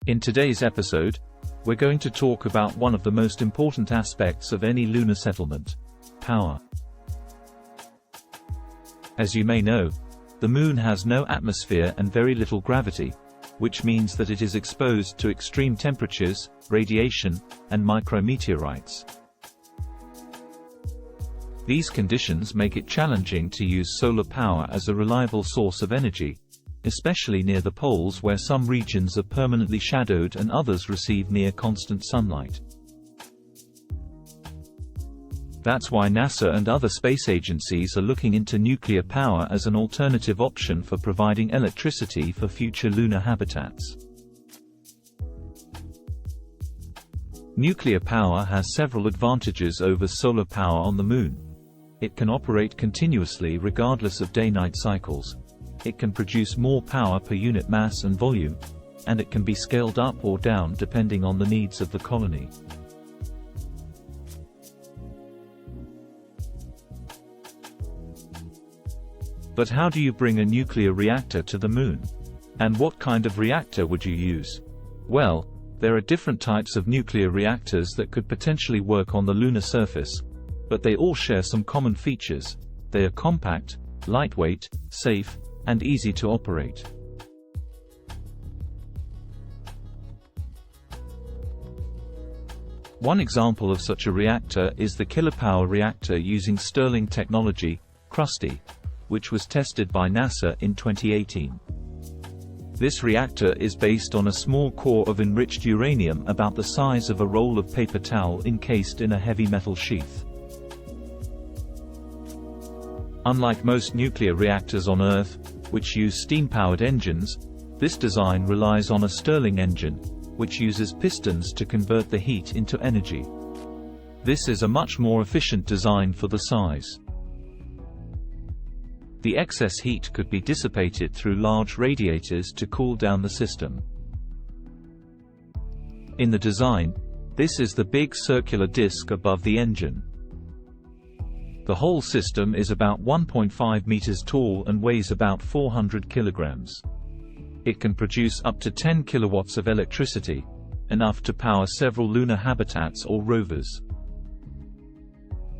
In today's episode, we're going to talk about one of the most important aspects of any lunar settlement: power. As you may know, the Moon has no atmosphere and very little gravity, which means that it is exposed to extreme temperatures, radiation, and micrometeorites. These conditions make it challenging to use solar power as a reliable source of energy, especially near the poles where some regions are permanently shadowed and others receive near constant sunlight. That's why NASA and other space agencies are looking into nuclear power as an alternative option for providing electricity for future lunar habitats. Nuclear power has several advantages over solar power on the Moon. It can operate continuously regardless of day-night cycles. It can produce more power per unit mass and volume, and it can be scaled up or down depending on the needs of the colony. But how do you bring a nuclear reactor to the Moon? And what kind of reactor would you use? Well, there are different types of nuclear reactors that could potentially work on the lunar surface, but they all share some common features. They are compact, lightweight, safe, and easy to operate. One example of such a reactor is the kilopower reactor using Stirling technology, CRUSTY, which was tested by NASA in 2018. This reactor is based on a small core of enriched uranium about the size of a roll of paper towel encased in a heavy metal sheath. Unlike most nuclear reactors on Earth, which use steam-powered engines, this design relies on a Stirling engine, which uses pistons to convert the heat into energy. This is a much more efficient design for the size. The excess heat could be dissipated through large radiators to cool down the system. In the design, this is the big circular disc above the engine. The whole system is about 1.5 meters tall and weighs about 400 kilograms. It can produce up to 10 kilowatts of electricity, enough to power several lunar habitats or rovers.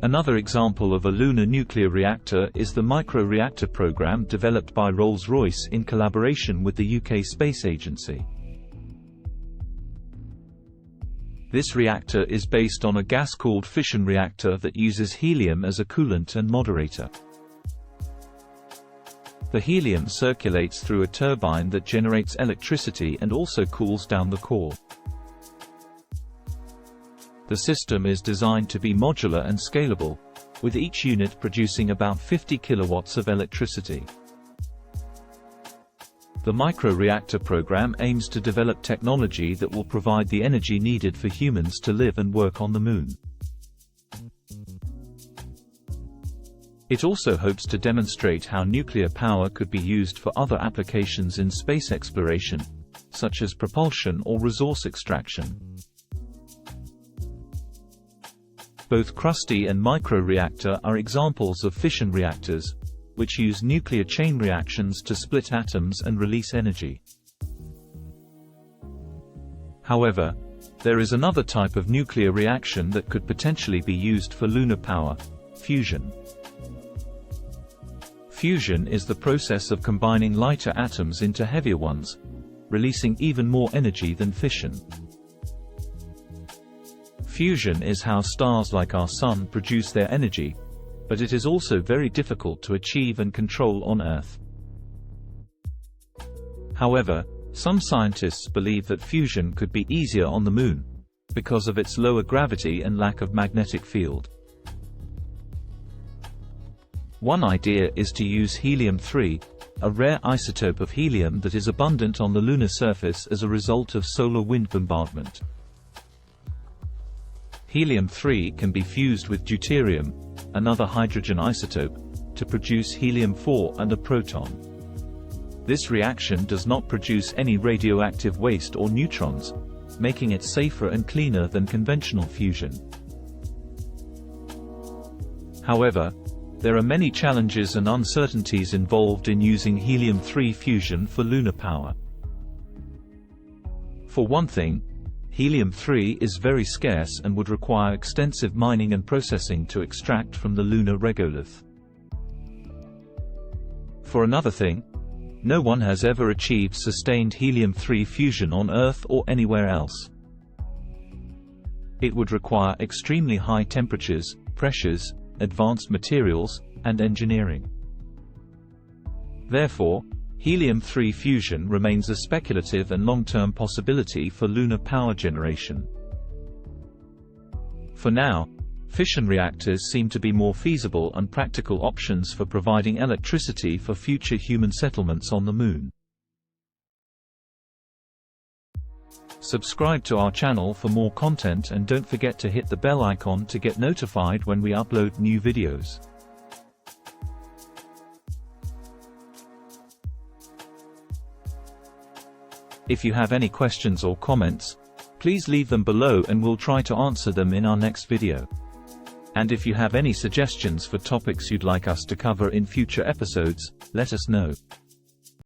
Another example of a lunar nuclear reactor is the microreactor program developed by Rolls-Royce in collaboration with the UK Space Agency. This reactor is based on a gas-cooled fission reactor that uses helium as a coolant and moderator. The helium circulates through a turbine that generates electricity and also cools down the core. The system is designed to be modular and scalable, with each unit producing about 50 kilowatts of electricity. The microreactor program aims to develop technology that will provide the energy needed for humans to live and work on the Moon. It also hopes to demonstrate how nuclear power could be used for other applications in space exploration, such as propulsion or resource extraction. Both CRUSTY and microreactor are examples of fission reactors, which use nuclear chain reactions to split atoms and release energy. However, there is another type of nuclear reaction that could potentially be used for lunar power: fusion. Fusion is the process of combining lighter atoms into heavier ones, releasing even more energy than fission. Fusion is how stars like our Sun produce their energy, but it is also very difficult to achieve and control on Earth. However, some scientists believe that fusion could be easier on the Moon, because of its lower gravity and lack of magnetic field. One idea is to use helium-3, a rare isotope of helium that is abundant on the lunar surface as a result of solar wind bombardment. Helium-3 can be fused with deuterium, another hydrogen isotope, to produce helium-4 and a proton. This reaction does not produce any radioactive waste or neutrons, making it safer and cleaner than conventional fusion. However, there are many challenges and uncertainties involved in using helium-3 fusion for lunar power. For one thing, helium-3 is very scarce and would require extensive mining and processing to extract from the lunar regolith. For another thing, no one has ever achieved sustained helium-3 fusion on Earth or anywhere else. It would require extremely high temperatures, pressures, advanced materials, and engineering. Therefore, helium-3 fusion remains a speculative and long-term possibility for lunar power generation. For now, fission reactors seem to be more feasible and practical options for providing electricity for future human settlements on the Moon. Subscribe to our channel for more content and don't forget to hit the bell icon to get notified when we upload new videos. If you have any questions or comments, please leave them below and we'll try to answer them in our next video. And if you have any suggestions for topics you'd like us to cover in future episodes, let us know.